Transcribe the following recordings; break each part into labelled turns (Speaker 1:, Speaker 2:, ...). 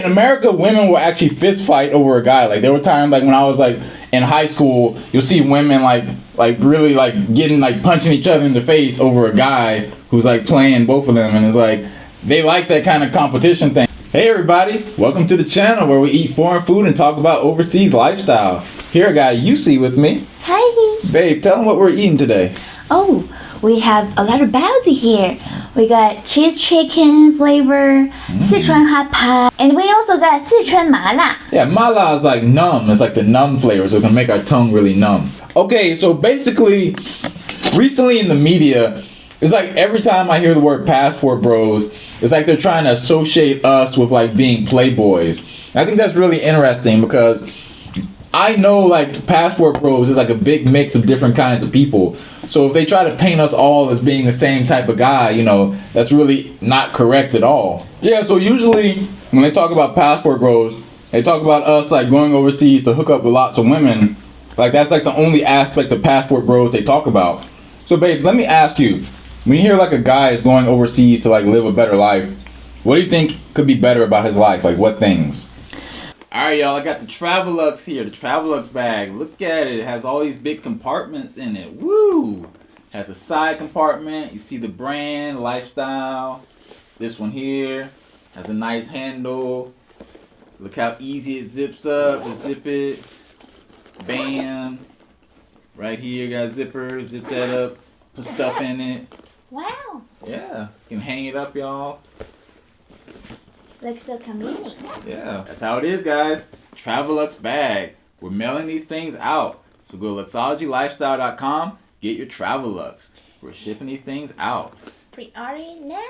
Speaker 1: In America, women will actually fist fight over a guy. Like there were times like when I was like in high school, you'll see women like really like getting like punching each other in the face over a guy who's like playing both of them, and it's like they like that kind of competition thing. Hey everybody, welcome to the channel where we eat foreign food and talk about overseas lifestyle. Here I got Yucy with me.
Speaker 2: Hi.
Speaker 1: Babe, tell them what we're eating today.
Speaker 2: Oh, we have a lot of bounty here. We got cheese chicken flavor, Sichuan hot pot, and we also got Sichuan mala.
Speaker 1: Yeah, mala is like numb. It's like the numb flavor, so it can make our tongue really numb. Okay, so basically, recently in the media, it's like every time I hear the word passport bros, it's like they're trying to associate us with like being playboys. I think that's really interesting because I know like passport bros is like a big mix of different kinds of people. So if they try to paint us all as being the same type of guy, you know, that's really not correct at all. Yeah, so usually when they talk about passport bros, they talk about us like going overseas to hook up with lots of women. Like that's like the only aspect of passport bros they talk about. So babe, let me ask you, when you hear like a guy is going overseas to like live a better life, what do you think could be better about his life? Like what things? Alright y'all, I got the TravaLux here, the TravaLux bag. Look at it, it has all these big compartments in it. Woo! Has a side compartment, you see the brand, lifestyle. This one here has a nice handle. Look how easy it zips up, just zip it. Bam! Right here, you got zippers, zip that up, put stuff in it.
Speaker 2: Wow,
Speaker 1: Yeah, you can hang it up y'all.
Speaker 2: looks so convenient.
Speaker 1: Yeah, that's how it is, guys. TravaLux bag. We're mailing these things out. So go to luxologylifestyle.com, get your TravaLux. We're shipping these things out.
Speaker 2: Pre-order now.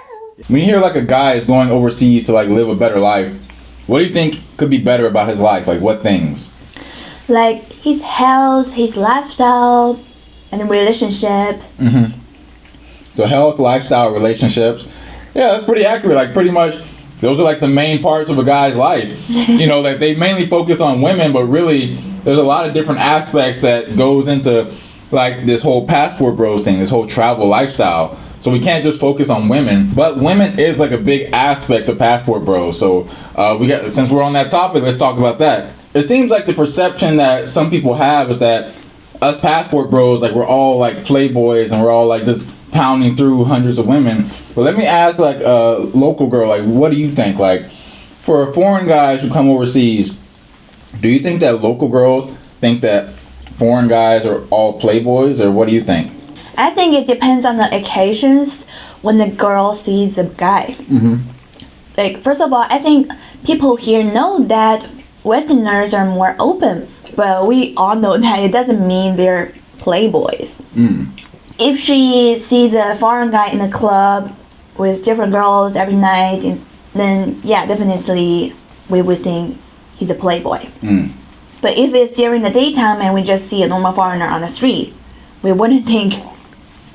Speaker 1: When you hear like a guy is going overseas to like live a better life, what do you think could be better about his life? Like what things?
Speaker 2: Like his health, his lifestyle, and relationship.
Speaker 1: So health, lifestyle, relationships. Yeah, that's pretty accurate. Like pretty much those are like the main parts of a guy's life. You know, like they mainly focus on women, but really there's a lot of different aspects that goes into like this whole passport bros thing, this whole travel lifestyle. So we can't just focus on women, but women is like a big aspect of passport bros. So since we're on that topic, let's talk about that. It seems like the perception that some people have is that us passport bros, like we're all like playboys and we're all like just pounding through hundreds of women. But let me ask like a local girl, like what do you think? Like for foreign guys who come overseas, do you think that local girls think that foreign guys are all playboys, or what do you think?
Speaker 2: I think it depends on the occasions when the girl sees the guy. Like first of all, I think people here know that Westerners are more open, but we all know that it doesn't mean they're playboys. If she sees a foreign guy in the club with different girls every night, then yeah, definitely we would think he's a playboy. But if it's during the daytime and we just see a normal foreigner on the street, we wouldn't think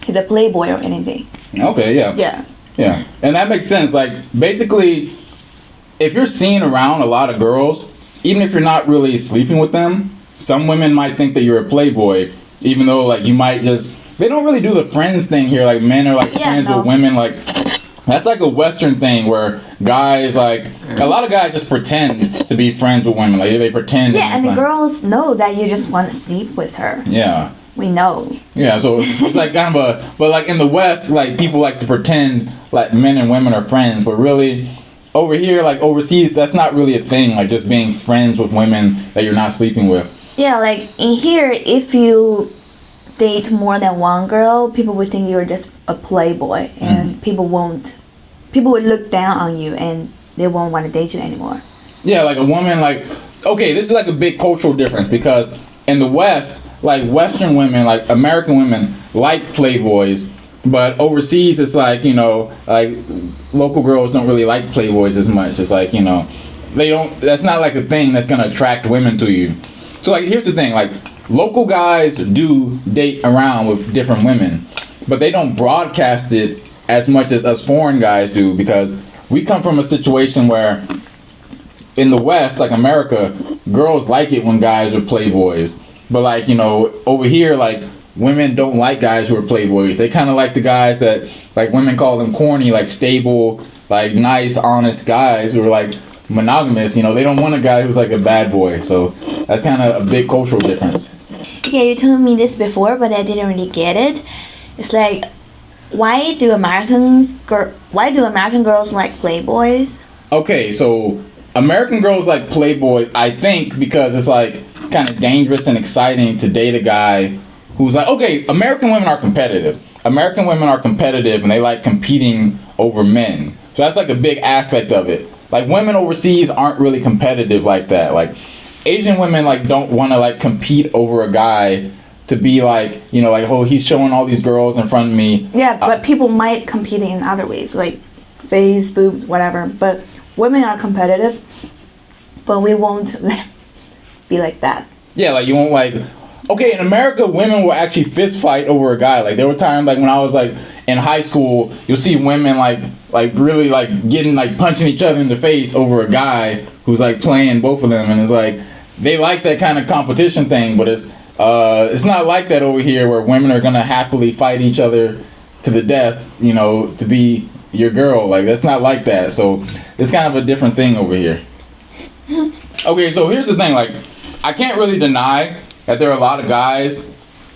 Speaker 2: he's a playboy or anything.
Speaker 1: Okay, yeah. Yeah, and that makes sense. Like basically, if you're seeing around a lot of girls, even if you're not really sleeping with them, some women might think that you're a playboy, even though like you might just, they don't really do the friends thing here. Like men are like friends with women. Like that's like a Western thing where guys like a lot of guys just pretend to be friends with women. Like they pretend.
Speaker 2: Yeah, and the girls know that you just want to sleep with her.
Speaker 1: Yeah.
Speaker 2: We know.
Speaker 1: Yeah, so it's like kind of a, but like in the West, like people like to pretend like men and women are friends, but really over here, like overseas, that's not really a thing. Like just being friends with women that you're not sleeping with.
Speaker 2: Yeah, like in here, if you date more than one girl, people would think you're just a playboy, and people would look down on you and they won't want to date you anymore. Yeah,
Speaker 1: like a woman, like, okay, this is like a big cultural difference because in the West, like Western women, like American women like playboys, but overseas it's like, you know, like local girls don't really like playboys as much. It's like, you know, that's not like a thing that's gonna attract women to you. So like here's the thing, like local guys do date around with different women, but they don't broadcast it as much as us foreign guys do because we come from a situation where in the West, like America, girls like it when guys are playboys. But like, you know, over here, like women don't like guys who are playboys. They kind of like the guys that like women call them corny, like stable, like nice, honest guys who are like monogamous. You know, they don't want a guy who's like a bad boy. So that's kind of a big cultural difference.
Speaker 2: Yeah, you told me this before, but I didn't really get it. It's like, why do American girls like Playboys?
Speaker 1: Okay, so American girls like Playboy, I think, because it's like kind of dangerous and exciting to date a guy who's like, okay, American women are competitive. American women are competitive and they like competing over men. So that's like a big aspect of it. Like women overseas aren't really competitive like that. Like Asian women like don't want to like compete over a guy to be like, you know, like, oh, he's showing all these girls in front of me.
Speaker 2: Yeah, but people might compete in other ways, like face, boobs, whatever. But women are competitive, but we won't be like that.
Speaker 1: Yeah, like you won't like. Okay, in America, women will actually fist fight over a guy. Like there were times like when I was like in high school, you'll see women like really like getting like punching each other in the face over a guy who's like playing both of them, and it's like they like that kind of competition thing, but it's not like that over here where women are gonna happily fight each other to the death, you know, to be your girl. Like that's not like that. So it's kind of a different thing over here. Okay, so here's the thing, like I can't really deny that there are a lot of guys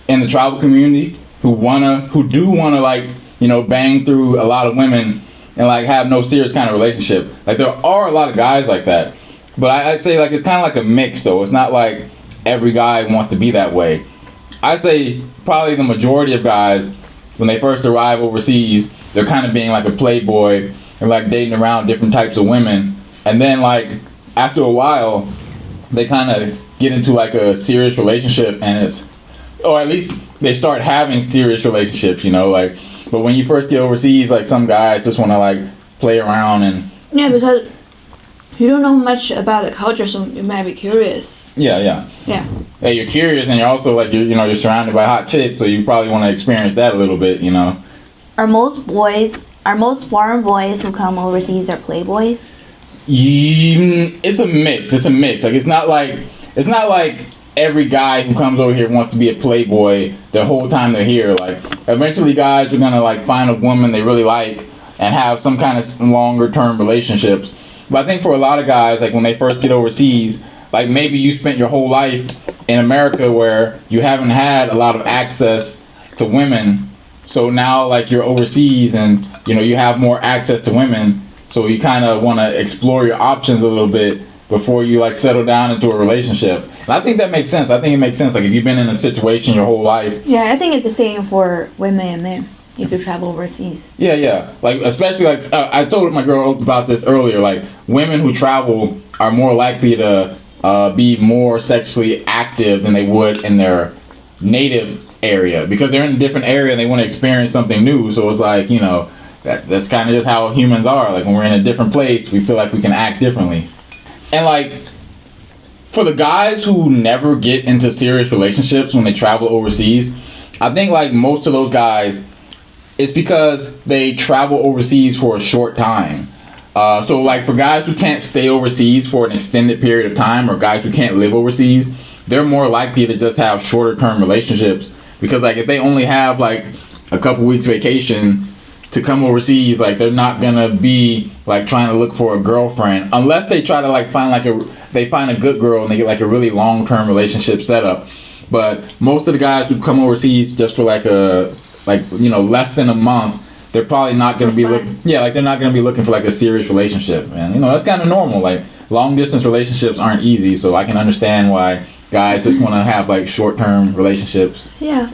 Speaker 1: in the travel community who do wanna like, you know, bang through a lot of women and like have no serious kind of relationship. Like there are a lot of guys like that, but I'd say like it's kind of like a mix though. It's not like every guy wants to be that way. I say probably the majority of guys, when they first arrive overseas, they're kind of being like a playboy and like dating around different types of women, and then like after a while they kind of get into like a serious relationship, and or at least they start having serious relationships, you know, like. But when you first get overseas, like some guys just want to like play around and.
Speaker 2: Yeah, because you don't know much about the culture, so you might be curious.
Speaker 1: Yeah. Hey, you're curious, and you're also like you're surrounded by hot chicks, so you probably want to experience that a little bit, you know.
Speaker 2: Are most foreign boys who come overseas are playboys?
Speaker 1: It's a mix. Like it's not like every guy who comes over here wants to be a playboy the whole time they're here. Like eventually guys are gonna like find a woman they really like and have some kind of longer term relationships. But I think for a lot of guys, like when they first get overseas, like maybe you spent your whole life in America where you haven't had a lot of access to women. So now like you're overseas and you know you have more access to women. So you kind of want to explore your options a little bit before you like settle down into a relationship. And I think that makes sense. I think it makes sense. Like if you've been in a situation your whole life.
Speaker 2: Yeah, I think it's the same for women and men if you travel overseas.
Speaker 1: Yeah. Like especially like I told my girl about this earlier. Like women who travel are more likely to be more sexually active than they would in their native area because they're in a different area and they want to experience something new. So it's like, you know, that's kind of just how humans are. Like when we're in a different place, we feel like we can act differently. And like for the guys who never get into serious relationships when they travel overseas, I think like most of those guys, it's because they travel overseas for a short time. So like for guys who can't stay overseas for an extended period of time, or guys who can't live overseas, they're more likely to just have shorter term relationships because like if they only have like a couple weeks vacation to come overseas, like they're not gonna be like trying to look for a girlfriend unless they try to like find a good girl and they get like a really long-term relationship set up. But most of the guys who come overseas just for like less than a month, they're probably not gonna be they're not gonna be looking for like a serious relationship. And you know that's kind of normal. Like long distance relationships aren't easy, so I can understand why guys just want to have like short-term relationships.
Speaker 2: Yeah.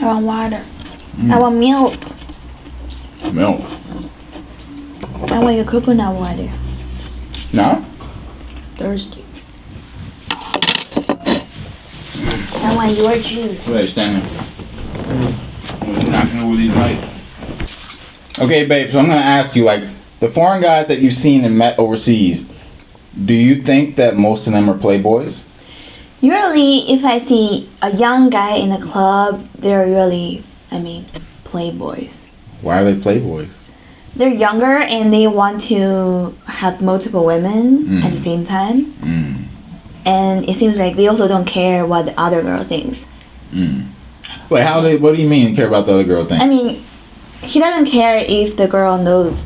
Speaker 2: I want water. I want milk.
Speaker 1: Milk.
Speaker 2: I want your coconut water.
Speaker 1: No?
Speaker 2: Thirsty. I want your juice.
Speaker 1: Wait, stand there. We're knocking over these lights. Okay, babe, so I'm going to ask you, like, the foreign guys that you've seen and met overseas, do you think that most of them are playboys?
Speaker 2: Usually, if I see a young guy in a club, they're really, playboys.
Speaker 1: Why are they playboys?
Speaker 2: They're younger and they want to have multiple women at the same time. And it seems like they also don't care what the other girl thinks.
Speaker 1: Wait, what do you mean care about the other girl thinks?
Speaker 2: He doesn't care if the girl knows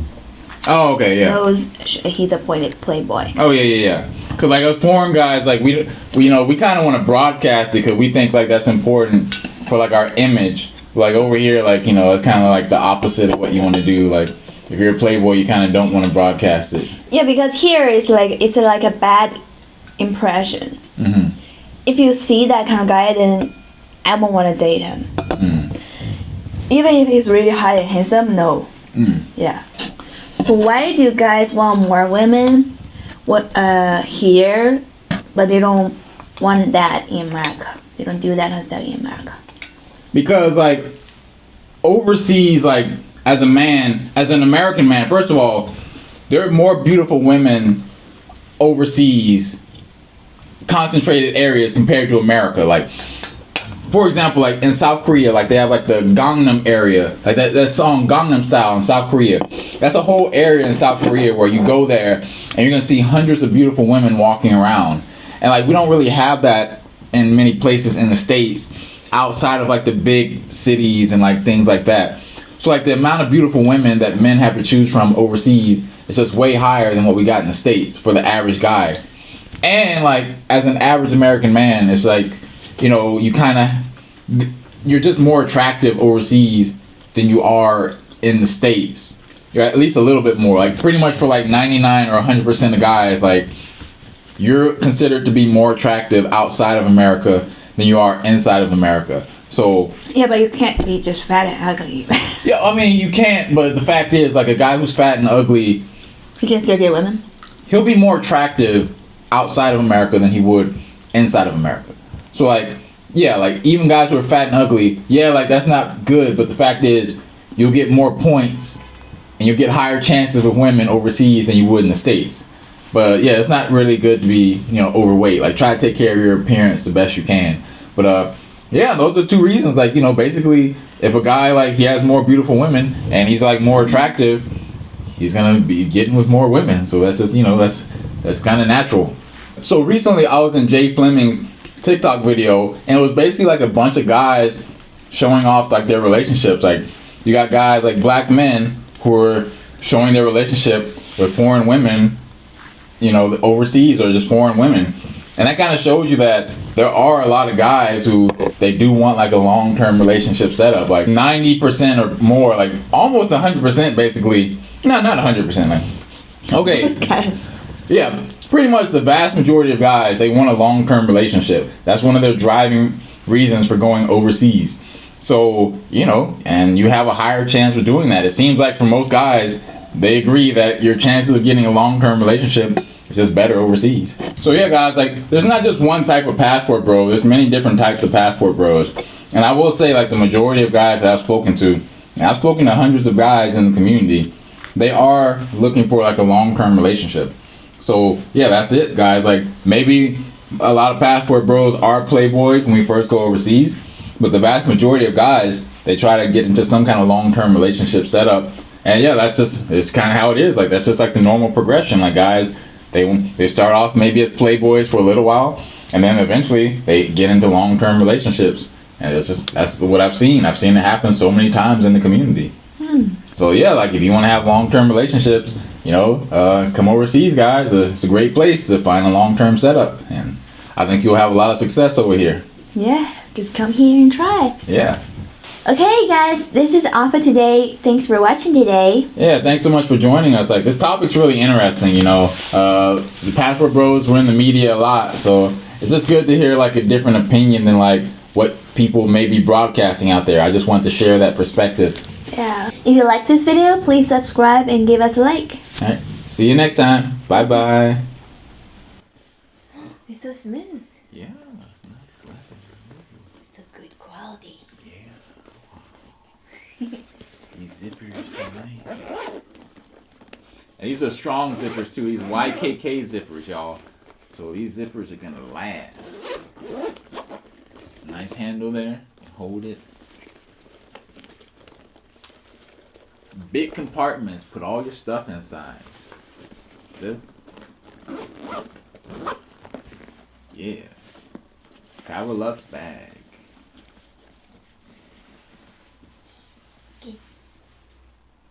Speaker 1: Oh, okay, yeah.
Speaker 2: knows he's a playboy.
Speaker 1: Oh yeah. Cause like us foreign guys, like we kind of want to broadcast it because we think like that's important for like our image. Like over here, like it's kind of like the opposite of what you want to do. Like if you're a playboy, you kind of don't want to broadcast it.
Speaker 2: Yeah, because here it's like a bad impression.
Speaker 1: Mm-hmm.
Speaker 2: If you see that kind of guy, then I won't want to date him.
Speaker 1: Mm.
Speaker 2: Even if he's really hot and handsome, no.
Speaker 1: Mm.
Speaker 2: Yeah. Why do guys want more women here, but they don't want that in America? They don't do that kind of stuff in America.
Speaker 1: Because like overseas, like as an American man, first of all, there are more beautiful women overseas, concentrated areas compared to America. Like for example, like in South Korea, like they have like the Gangnam area, like that song Gangnam Style in South Korea. That's a whole area in South Korea where you go there and you're gonna see hundreds of beautiful women walking around. And like we don't really have that in many places in the States outside of like the big cities and like things like that. So like the amount of beautiful women that men have to choose from overseas is just way higher than what we got in the States for the average guy. And like as an average American man, it's like you're just more attractive overseas than you are in the States. You're at least a little bit more. Like pretty much for like 99 or 100% of guys, like you're considered to be more attractive outside of America than you are inside of America. So
Speaker 2: yeah, but you can't be just fat and ugly.
Speaker 1: yeah, I mean you can't, but the fact is like a guy who's fat and ugly,
Speaker 2: he can still get women.
Speaker 1: He'll be more attractive outside of America than he would inside of America. So like yeah, like even guys who are fat and ugly, yeah, like that's not good, but the fact is you'll get more points and you'll get higher chances with women overseas than you would in the States. But yeah, it's not really good to be, overweight. Like try to take care of your appearance the best you can. But yeah, those are two reasons. Like, basically if a guy like he has more beautiful women and he's like more attractive, he's gonna be getting with more women. So that's just that's kind of natural. So recently I was in Jay Fleming's TikTok video and it was basically like a bunch of guys showing off like their relationships. Like you got guys like black men who are showing their relationship with foreign women, overseas or just foreign women. And that kind of shows you that there are a lot of guys who they do want like a long-term relationship setup, like 90% or more, like almost 100% basically. No, not 100%. Like, okay.
Speaker 2: Guys.
Speaker 1: Yeah, pretty much the vast majority of guys, they want a long-term relationship. That's one of their driving reasons for going overseas. So, and you have a higher chance of doing that. It seems like for most guys, they agree that your chances of getting a long-term relationship is just better overseas. So yeah, guys, like there's not just one type of passport bro. There's many different types of passport bros. And I will say like the majority of guys that I've spoken to, and I've spoken to hundreds of guys in the community, they are looking for like a long-term relationship. So yeah, that's it, guys. Like maybe a lot of passport bros are playboys when we first go overseas, but the vast majority of guys, they try to get into some kind of long-term relationship setup. And yeah, it's kind of how it is. Like that's just like the normal progression. Like guys, they start off maybe as playboys for a little while, and then eventually they get into long-term relationships. And that's what I've seen. I've seen it happen so many times in the community. So yeah, like if you want to have long-term relationships, come overseas, guys. It's a great place to find a long-term setup, and I think you'll have a lot of success over here.
Speaker 2: Yeah, just come here and try.
Speaker 1: Yeah.
Speaker 2: Okay, guys, this is all for today. Thanks for watching today.
Speaker 1: Yeah, thanks so much for joining us. Like this topic's really interesting. The passport bros were in the media a lot, so it's just good to hear like a different opinion than like what people may be broadcasting out there. I just want to share that perspective.
Speaker 2: Yeah. If you like this video, please subscribe and give us a like.
Speaker 1: All right. See you next time. Bye bye.
Speaker 2: It's so smooth.
Speaker 1: Yeah, it's nice.
Speaker 2: It's a good quality.
Speaker 1: Yeah. These zippers are so nice. And these are strong zippers too. These YKK zippers, y'all. So these zippers are gonna last. Nice handle there. Hold it. Big compartments. Put all your stuff inside. Zip. Yeah. TravaLux bag.